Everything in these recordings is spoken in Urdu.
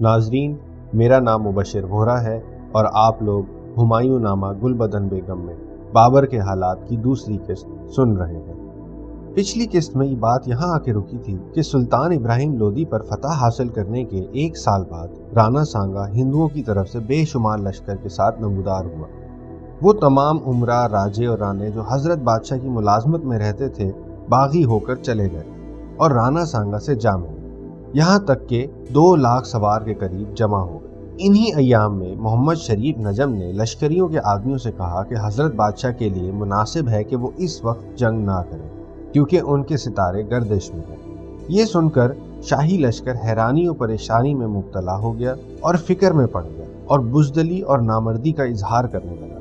ناظرین، میرا نام مبشر وہرا ہے اور آپ لوگ ہمایوں نامہ گلبدن بیگم میں بابر کے حالات کی دوسری قسط سن رہے ہیں۔ پچھلی قسط میں یہ بات یہاں آ کے رکی تھی کہ سلطان ابراہیم لودھی پر فتح حاصل کرنے کے 1 سال بعد رانا سانگا ہندوؤں کی طرف سے بے شمار لشکر کے ساتھ نمودار ہوا۔ وہ تمام امراء، راجے اور رانے جو حضرت بادشاہ کی ملازمت میں رہتے تھے باغی ہو کر چلے گئے اور رانا سانگا سے جا ملے، یہاں تک کہ 2 لاکھ سوار کے قریب جمع ہو گئے۔ انہی ایام میں محمد شریف نجم نے لشکریوں کے آدمیوں سے کہا کہ حضرت بادشاہ کے لیے مناسب ہے کہ وہ اس وقت جنگ نہ کریں کیونکہ ان کے ستارے گردش میں ہیں۔ یہ سن کر شاہی لشکر حیرانی و پریشانی میں مبتلا ہو گیا اور فکر میں پڑ گیا اور بزدلی اور نامردی کا اظہار کرنے لگا۔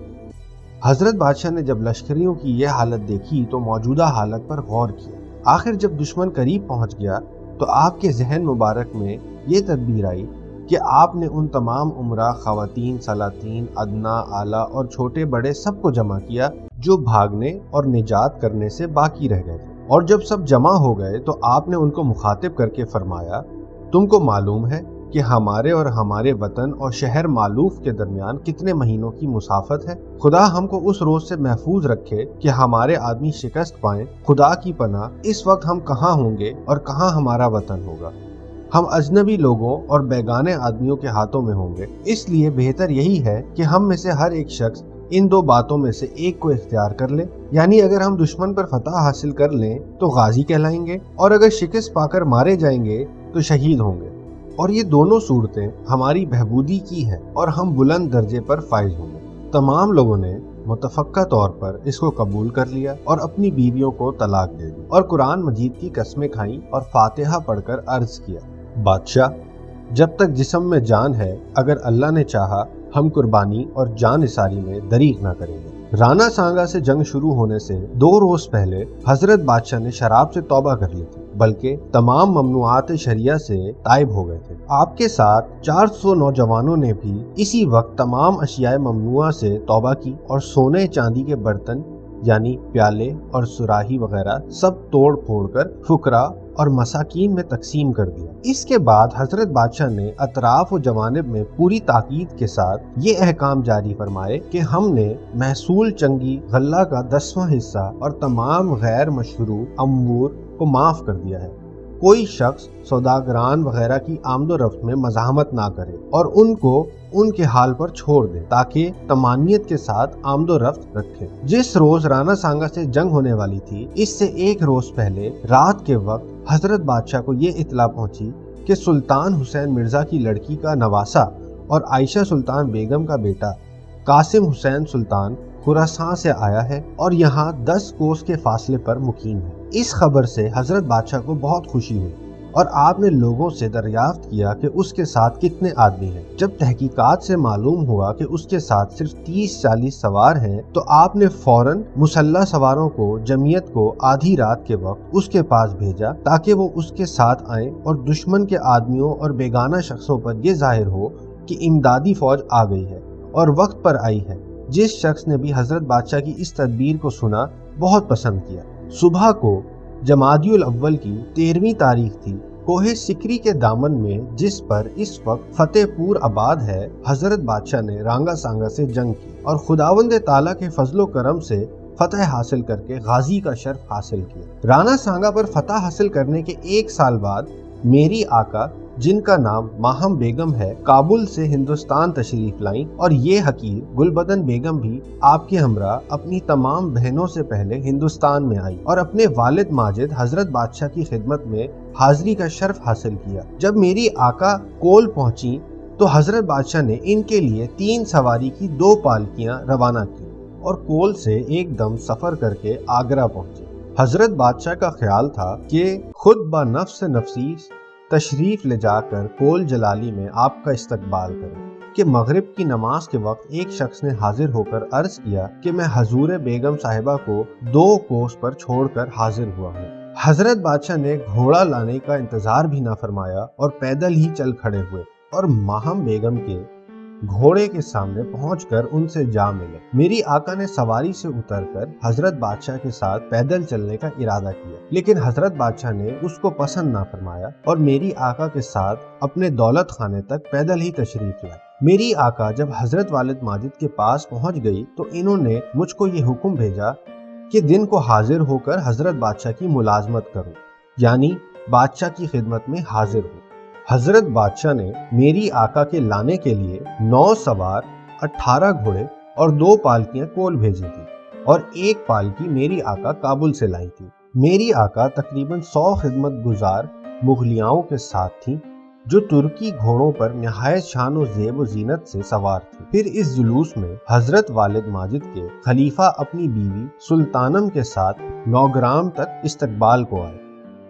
حضرت بادشاہ نے جب لشکریوں کی یہ حالت دیکھی تو موجودہ حالت پر غور کیا۔ آخر جب دشمن قریب پہنچ گیا تو آپ کے ذہن مبارک میں یہ تدبیر آئی کہ آپ نے ان تمام امراء، خواتین، سلاطین، ادنا، اعلیٰ اور چھوٹے بڑے سب کو جمع کیا جو بھاگنے اور نجات کرنے سے باقی رہ گئے تھے، اور جب سب جمع ہو گئے تو آپ نے ان کو مخاطب کر کے فرمایا، تم کو معلوم ہے کہ ہمارے اور ہمارے وطن اور شہر مالوف کے درمیان کتنے مہینوں کی مسافت ہے؟ خدا ہم کو اس روز سے محفوظ رکھے کہ ہمارے آدمی شکست پائیں۔ خدا کی پناہ، اس وقت ہم کہاں ہوں گے اور کہاں ہمارا وطن ہوگا؟ ہم اجنبی لوگوں اور بیگانے آدمیوں کے ہاتھوں میں ہوں گے۔ اس لیے بہتر یہی ہے کہ ہم میں سے ہر ایک شخص ان 2 باتوں میں سے ایک کو اختیار کر لے، یعنی اگر ہم دشمن پر فتح حاصل کر لیں تو غازی کہلائیں گے، اور اگر شکست پا کر مارے جائیں گے تو شہید ہوں گے، اور یہ دونوں صورتیں ہماری بہبودی کی ہیں اور ہم بلند درجے پر فائز ہوں گے۔ تمام لوگوں نے متفقہ طور پر اس کو قبول کر لیا اور اپنی بیویوں کو طلاق دے دی اور قرآن مجید کی قسمیں کھائیں اور فاتحہ پڑھ کر عرض کیا، بادشاہ، جب تک جسم میں جان ہے، اگر اللہ نے چاہا ہم قربانی اور جان نثاری میں دریغ نہ کریں گے۔ رانا سانگا سے جنگ شروع ہونے سے 2 روز پہلے حضرت بادشاہ نے شراب سے توبہ کر لی تھی، بلکہ تمام ممنوعات شریعہ سے تائب ہو گئے تھے۔ آپ کے ساتھ 400 نوجوانوں نے بھی اسی وقت تمام اشیاء ممنوعہ سے توبہ کی اور سونے چاندی کے برتن یعنی پیالے اور سراہی وغیرہ سب توڑ پھوڑ کر فقراء اور مساکین میں تقسیم کر دیا۔ اس کے بعد حضرت بادشاہ نے اطراف و جوانب میں پوری تاکید کے ساتھ یہ احکام جاری فرمائے کہ ہم نے محصول چنگی غلہ کا 10واں حصہ اور تمام غیر مشروع امور کو معاف کر دیا ہے۔ کوئی شخص سوداگران وغیرہ کی آمد و رفت میں مزاحمت نہ کرے اور ان کو ان کے حال پر چھوڑ دے تاکہ طمانینت کے ساتھ آمد و رفت رکھے۔ جس روز رانا سانگا سے جنگ ہونے والی تھی، اس سے 1 روز پہلے رات کے وقت حضرت بادشاہ کو یہ اطلاع پہنچی کہ سلطان حسین مرزا کی لڑکی کا نواسہ اور عائشہ سلطان بیگم کا بیٹا قاسم حسین سلطان خراساں سے آیا ہے اور یہاں 10 کوس کے فاصلے پر مقیم ہے۔ اس خبر سے حضرت بادشاہ کو بہت خوشی ہوئی اور آپ نے لوگوں سے دریافت کیا کہ اس کے ساتھ کتنے آدمی ہیں۔ جب تحقیقات سے معلوم ہوا کہ اس کے ساتھ صرف 30-40 سوار ہیں تو آپ نے فوراً مسلح سواروں کو جمعیت کو آدھی رات کے وقت اس کے پاس بھیجا تاکہ وہ اس کے ساتھ آئیں اور دشمن کے آدمیوں اور بیگانہ شخصوں پر یہ ظاہر ہو کہ امدادی فوج آ گئی ہے اور وقت پر آئی ہے۔ جس شخص نے بھی حضرت بادشاہ کی اس تدبیر کو سنا بہت پسند کیا۔ صبح کو جمادی الاول کی 13ویں تاریخ تھی۔ کوہ سکری کے دامن میں جس پر اس وقت فتح پور آباد ہے، حضرت بادشاہ نے رانگا سانگا سے جنگ کی اور خداوند تعالیٰ کے فضل و کرم سے فتح حاصل کر کے غازی کا شرف حاصل کیا۔ رانا سانگا پر فتح حاصل کرنے کے 1 سال بعد میری آقا، جن کا نام ماہم بیگم ہے، کابل سے ہندوستان تشریف لائیں اور یہ حقیر گلبدن بیگم بھی آپ کے ہمراہ اپنی تمام بہنوں سے پہلے ہندوستان میں آئی اور اپنے والد ماجد حضرت بادشاہ کی خدمت میں حاضری کا شرف حاصل کیا۔ جب میری آقا کول پہنچی تو حضرت بادشاہ نے ان کے لیے 3 سواری کی 2 پالکیاں روانہ کی اور کول سے ایک دم سفر کر کے آگرہ پہنچے۔ حضرت بادشاہ کا خیال تھا کہ خود بنفس نفسی تشریف لے جا کر کول جلالی میں آپ کا استقبال کریں کہ مغرب کی نماز کے وقت ایک شخص نے حاضر ہو کر عرض کیا کہ میں حضور بیگم صاحبہ کو 2 کوس پر چھوڑ کر حاضر ہوا ہوں۔ حضرت بادشاہ نے گھوڑا لانے کا انتظار بھی نہ فرمایا اور پیدل ہی چل کھڑے ہوئے اور ماہم بیگم کے گھوڑے کے سامنے پہنچ کر ان سے جا ملے۔ میری آقا نے سواری سے اتر کر حضرت بادشاہ کے ساتھ پیدل چلنے کا ارادہ کیا، لیکن حضرت بادشاہ نے اس کو پسند نہ فرمایا اور میری آقا کے ساتھ اپنے دولت خانے تک پیدل ہی تشریف لائے۔ میری آقا جب حضرت والد ماجد کے پاس پہنچ گئی تو انہوں نے مجھ کو یہ حکم بھیجا کہ دن کو حاضر ہو کر حضرت بادشاہ کی ملازمت کروں، یعنی بادشاہ کی خدمت میں حاضر ہوں۔ حضرت بادشاہ نے میری آقا کے لانے کے لیے 9 سوار، 18 گھوڑے اور 2 پالکیاں کول بھیجی تھی اور 1 پالکی میری آقا کابل سے لائی تھی۔ میری آقا تقریباً 100 خدمت گزار مغلیاؤں کے ساتھ تھی جو ترکی گھوڑوں پر نہایت شان و زیب و زینت سے سوار تھی۔ پھر اس جلوس میں حضرت والد ماجد کے خلیفہ اپنی بیوی سلطانم کے ساتھ نوگرام تک استقبال کو آئے۔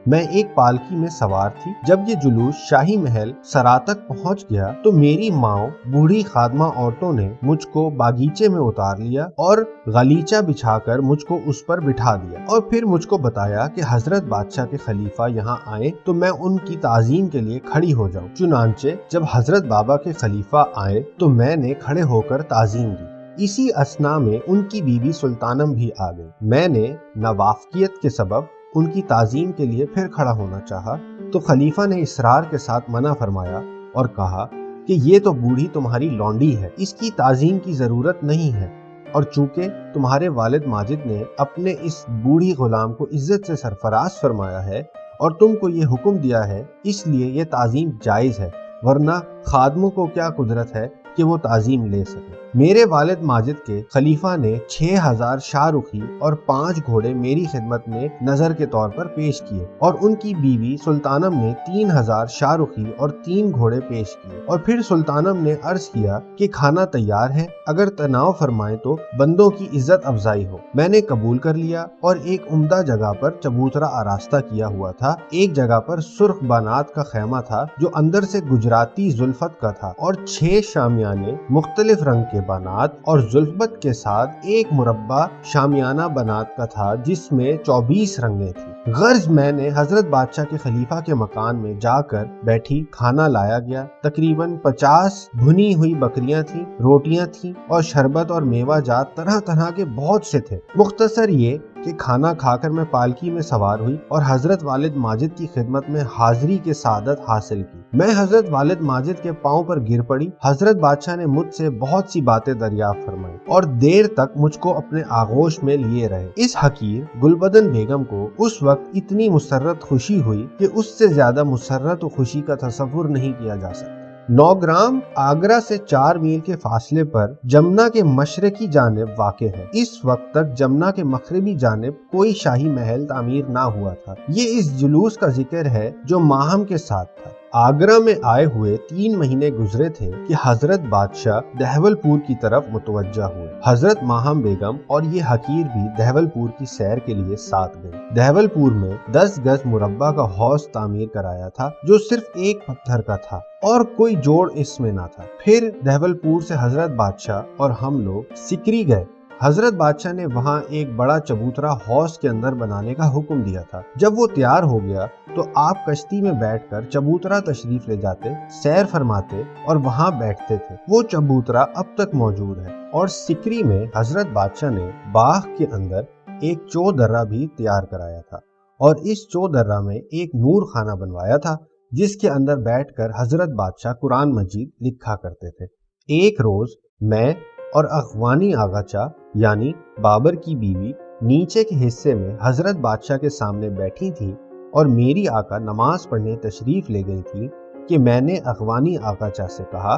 میں ایک پالکی میں سوار تھی۔ جب یہ جلوس شاہی محل سرا تک پہنچ گیا تو میری ماں بوڑھی خادمہ عورتوں نے مجھ کو باغیچے میں اتار لیا اور غلیچہ بچھا کر مجھ کو اس پر بٹھا دیا اور پھر مجھ کو بتایا کہ حضرت بادشاہ کے خلیفہ یہاں آئے تو میں ان کی تعظیم کے لیے کھڑی ہو جاؤں۔ چنانچہ جب حضرت بابا کے خلیفہ آئے تو میں نے کھڑے ہو کر تعظیم دی۔ اسی اثنا میں ان کی بیوی سلطانم بھی آ گئی۔ میں نے ناوافقیت کے سبب ان کی تعظیم کے لیے پھر کھڑا ہونا چاہا تو خلیفہ نے اصرار کے ساتھ منع فرمایا اور کہا کہ یہ تو بوڑھی تمہاری لونڈی ہے، اس کی تعظیم کی ضرورت نہیں ہے، اور چونکہ تمہارے والد ماجد نے اپنے اس بوڑھی غلام کو عزت سے سرفراز فرمایا ہے اور تم کو یہ حکم دیا ہے، اس لیے یہ تعظیم جائز ہے، ورنہ خادموں کو کیا قدرت ہے کہ وہ تعظیم لے سکے۔ میرے والد ماجد کے خلیفہ نے 6000 شاہ رخی اور 5 گھوڑے میری خدمت میں نظر کے طور پر پیش کیے اور ان کی بیوی سلطانم نے 3000 شاہ رخی اور 3 گھوڑے پیش کیے، اور پھر سلطانم نے عرض کیا کہ کھانا تیار ہے، اگر تناؤ فرمائیں تو بندوں کی عزت افزائی ہو۔ میں نے قبول کر لیا اور ایک عمدہ جگہ پر چبوترا آراستہ کیا ہوا تھا۔ ایک جگہ پر سرخ بانات کا خیمہ تھا جو اندر سے گجراتی زلفت کا تھا اور 6 شامیانے مختلف رنگ کے بانات اور زلفت کے ساتھ ایک مربع شامیانہ بنات کا تھا جس میں 24 رنگیں تھیں۔ غرض میں نے حضرت بادشاہ کے خلیفہ کے مکان میں جا کر بیٹھی، کھانا لایا گیا۔ تقریباً 50 بھنی ہوئی بکریاں تھیں، روٹیاں تھیں اور شربت اور میوہ جات طرح طرح کے بہت سے تھے۔ مختصر یہ کہ کھانا کھا کر میں پالکی میں سوار ہوئی اور حضرت والد ماجد کی خدمت میں حاضری کے سعادت حاصل کی۔ میں حضرت والد ماجد کے پاؤں پر گر پڑی۔ حضرت بادشاہ نے مجھ سے بہت سی باتیں دریافت فرمائی اور دیر تک مجھ کو اپنے آغوش میں لیے رہے۔ اس حقیر گلبدن بیگم کو اس وقت اتنی مسرت خوشی ہوئی کہ اس سے زیادہ مسرت و خوشی کا تصور نہیں کیا جا سکتا۔ نوگرام آگرہ سے 4 میل کے فاصلے پر جمنا کے مشرقی جانب واقع ہے۔ اس وقت تک جمنا کے مغربی جانب کوئی شاہی محل تعمیر نہ ہوا تھا۔ یہ اس جلوس کا ذکر ہے جو ماہم کے ساتھ تھا۔ آگرہ میں آئے ہوئے 3 مہینے گزرے تھے کہ حضرت بادشاہ دہول پور کی طرف متوجہ ہوئے۔ حضرت ماہم بیگم اور یہ حقیر بھی دہول پور کی سیر کے لیے ساتھ گئے۔ دہول پور میں 10 گز مربع کا حوض تعمیر کرایا تھا جو صرف ایک پتھر کا تھا اور کوئی جوڑ اس میں نہ تھا۔ پھر دہول پور سے حضرت بادشاہ اور ہم لوگ سکری گئے۔ حضرت بادشاہ نے وہاں ایک بڑا چبوترا حوض کے اندر بنانے کا حکم دیا تھا۔ جب وہ تیار ہو گیا تو آپ کشتی میں بیٹھ کر چبوترا تشریف لے جاتے، سیر فرماتے اور وہاں بیٹھتے تھے۔ وہ چبوترا اب تک موجود ہے اور سکری میں حضرت بادشاہ نے باغ کے اندر ایک چودرہ بھی تیار کرایا تھا اور اس چودرہ میں ایک نور خانہ بنوایا تھا جس کے اندر بیٹھ کر حضرت بادشاہ قرآن مجید لکھا کرتے تھے۔ ایک روز میں اور اغوانی آغا چا یعنی بابر کی بیوی نیچے کے حصے میں حضرت بادشاہ کے سامنے بیٹھی تھی اور میری آقا نماز پڑھنے تشریف لے گئی تھی کہ میں نے اغوانی آغا چا سے کہا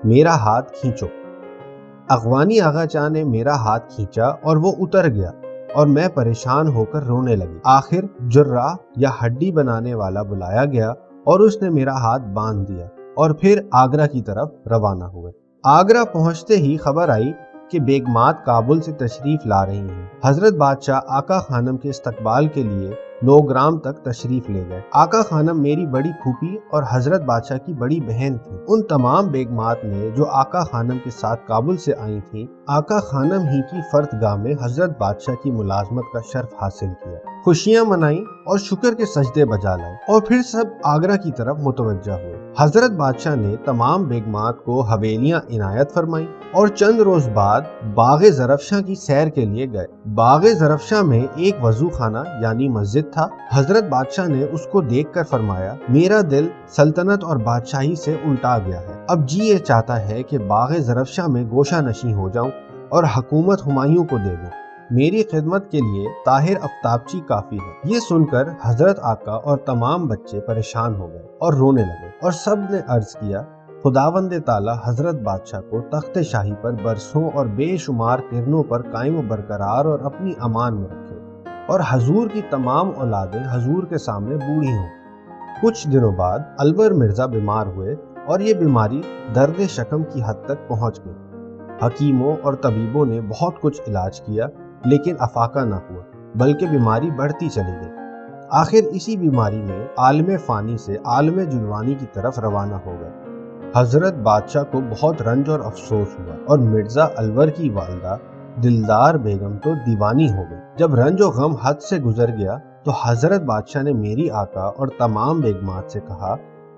میرا ہاتھ کھینچو۔ اغوانی آغا چا نے میرا ہاتھ کھینچا اور وہ اتر گیا اور میں پریشان ہو کر رونے لگی۔ آخر جراح یا ہڈی بنانے والا بلایا گیا اور اس نے میرا ہاتھ باندھ دیا اور پھر آگرہ کی طرف روانہ ہوئے۔ آگرہ پہنچتے ہی خبر آئی کہ بیگمات کابل سے تشریف لا رہی ہیں۔ حضرت بادشاہ آقا خانم کے استقبال کے لیے نوگرام تک تشریف لے گئے۔ آقا خانم میری بڑی پھوپھی اور حضرت بادشاہ کی بڑی بہن تھی۔ ان تمام بیگمات نے جو آقا خانم کے ساتھ کابل سے آئی تھیں، آقا خانم ہی کی فرتگاہ میں حضرت بادشاہ کی ملازمت کا شرف حاصل کیا، خوشیاں منائیں اور شکر کے سجدے بجا لائے اور پھر سب آگرہ کی طرف متوجہ ہوئے۔ حضرت بادشاہ نے تمام بیگمات کو حویلیاں عنایت فرمائی اور چند روز بعد باغ زرفشاں کی سیر کے لیے گئے۔ باغ زرفشاں میں ایک وضو خانہ یعنی مسجد تھا۔ حضرت بادشاہ نے اس کو دیکھ کر فرمایا، میرا دل سلطنت اور بادشاہی سے الٹا گیا ہے، اب جی یہ چاہتا ہے کہ باغ زرفشاں میں گوشہ نشین ہو جاؤں اور حکومت ہمایوں کو دے دوں، میری خدمت کے لیے طاہر آفتابچی کافی ہے۔ یہ سن کر حضرت آقا اور تمام بچے پریشان ہو گئے اور رونے لگے، اور سب نے عرض کیا، خداوند تعالی حضرت بادشاہ کو تخت شاہی پر برسوں اور بے شمار قرنوں پر قائم و برقرار اور اپنی امان میں رکھے، اور حضور کی تمام اولادیں حضور کے سامنے بوڑھی ہوں۔ کچھ دنوں بعد الور مرزا بیمار ہوئے اور یہ بیماری درد شکم کی حد تک پہنچ گئی۔ حکیموں اور طبیبوں نے بہت کچھ علاج کیا لیکن افاقہ نہ ہوا، بلکہ بیماری بڑھتی چلی گئی۔ آخر اسی بیماری میں عالم فانی سے عالم جلوانی کی طرف روانہ ہو گئے۔ حضرت بادشاہ کو بہت رنج اور افسوس ہوا، اور مرزا الور کی والدہ دلدار بیگم تو دیوانی ہو گئی۔ جب رنج و غم حد سے گزر گیا تو حضرت بادشاہ نے میری آقا اور تمام بیگمات سے کہا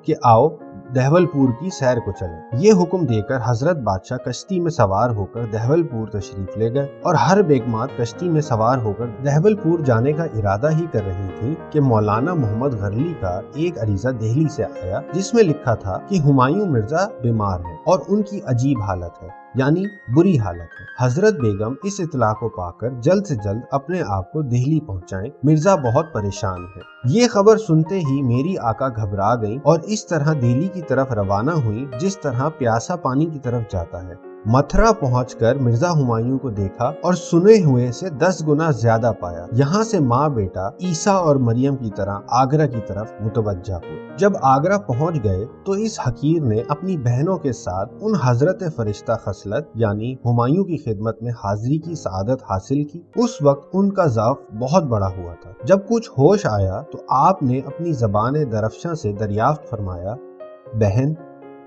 کہ آؤ دہول پور کی سیر کو چلیں۔ یہ حکم دے کر حضرت بادشاہ کشتی میں سوار ہو کر دہول پور تشریف لے گئے، اور ہر بیگمات کشتی میں سوار ہو کر دہول پور جانے کا ارادہ ہی کر رہی تھی کہ مولانا محمد غرلی کا ایک عریضہ دہلی سے آیا، جس میں لکھا تھا کہ ہمایوں مرزا بیمار ہے اور ان کی عجیب حالت ہے، یعنی بری حالت ہے۔ حضرت بیگم اس اطلاع کو پا کر جلد سے جلد اپنے آپ کو دہلی پہنچائیں، مرزا بہت پریشان ہے۔ یہ خبر سنتے ہی میری آقا گھبرا گئی اور اس طرح دہلی کی طرف روانہ ہوئی جس طرح پیاسا پانی کی طرف جاتا ہے۔ متھرا پہنچ کر مرزا ہمایوں کو دیکھا اور سنے ہوئے سے 10 گنا زیادہ پایا۔ یہاں سے ماں بیٹا عیسیٰ اور مریم کی طرح آگرہ کی طرف متوجہ ہوئے۔ جب آگرہ پہنچ گئے تو اس حقیر نے اپنی بہنوں کے ساتھ ان حضرت فرشتہ خصلت یعنی ہمایوں کی خدمت میں حاضری کی سعادت حاصل کی۔ اس وقت ان کا ضعف بہت بڑا ہوا تھا۔ جب کچھ ہوش آیا تو آپ نے اپنی زبان درفشاں سے دریافت فرمایا، بہن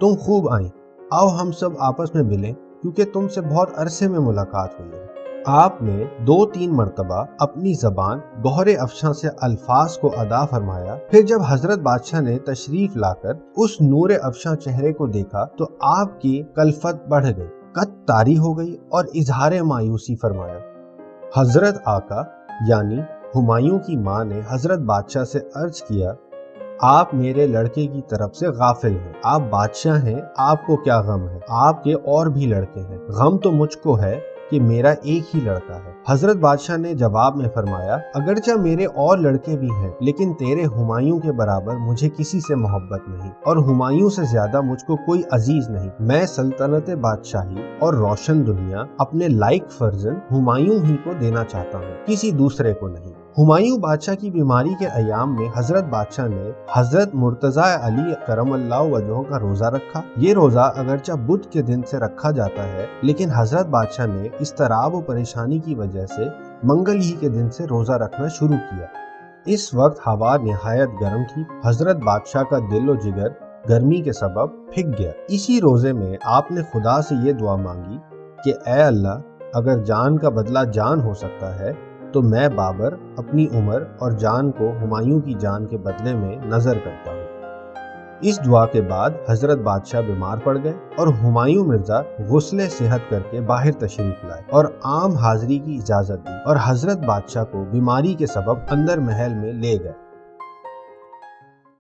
تم خوب آئیں، آؤ ہم سب آپس میں ملیں کیونکہ تم سے بہت عرصے میں ملاقات ہوئی ہے۔ آپ نے 2-3 مرتبہ اپنی زبان گوہر افشاں سے الفاظ کو ادا فرمایا۔ پھر جب حضرت بادشاہ نے تشریف لا کر اس نور افشاں چہرے کو دیکھا تو آپ کی کلفت بڑھ گئی، قد طاری ہو گئی اور اظہار مایوسی فرمایا۔ حضرت آقا یعنی ہمایوں کی ماں نے حضرت بادشاہ سے عرض کیا، آپ میرے لڑکے کی طرف سے غافل ہیں، آپ بادشاہ ہیں، آپ کو کیا غم ہے؟ آپ کے اور بھی لڑکے ہیں، غم تو مجھ کو ہے کہ میرا ایک ہی لڑکا ہے۔ حضرت بادشاہ نے جواب میں فرمایا، اگرچہ میرے اور لڑکے بھی ہیں لیکن تیرے ہمایوں کے برابر مجھے کسی سے محبت نہیں، اور ہمایوں سے زیادہ مجھ کو کوئی عزیز نہیں۔ میں سلطنت بادشاہی اور روشن دنیا اپنے لائق فرزند ہمایوں ہی کو دینا چاہتا ہوں، کسی دوسرے کو نہیں۔ ہمایوں بادشاہ کی بیماری کے ایام میں حضرت بادشاہ نے حضرت مرتضیٰ علی کرم اللہ وجہہ کا روزہ رکھا۔ یہ روزہ اگرچہ بدھ کے دن سے رکھا جاتا ہے لیکن حضرت بادشاہ نے اضطراب و پریشانی کی وجہ سے منگل ہی کے دن سے روزہ رکھنا شروع کیا۔ اس وقت ہوا نہایت گرم تھی۔ حضرت بادشاہ کا دل و جگر گرمی کے سبب پھک گیا۔ اسی روزے میں آپ نے خدا سے یہ دعا مانگی کہ اے اللہ، اگر جان کا بدلہ جان ہو سکتا ہے تو میں بابر اپنی عمر اور جان کو ہمایوں کی جان کے بدلے میں نظر کرتا ہوں۔ اس دعا کے بعد حضرت بادشاہ بیمار پڑ گئے اور ہمایوں مرزا غسل صحت کر کے باہر تشریف لائے اور عام حاضری کی اجازت دی اور حضرت بادشاہ کو بیماری کے سبب اندر محل میں لے گئے۔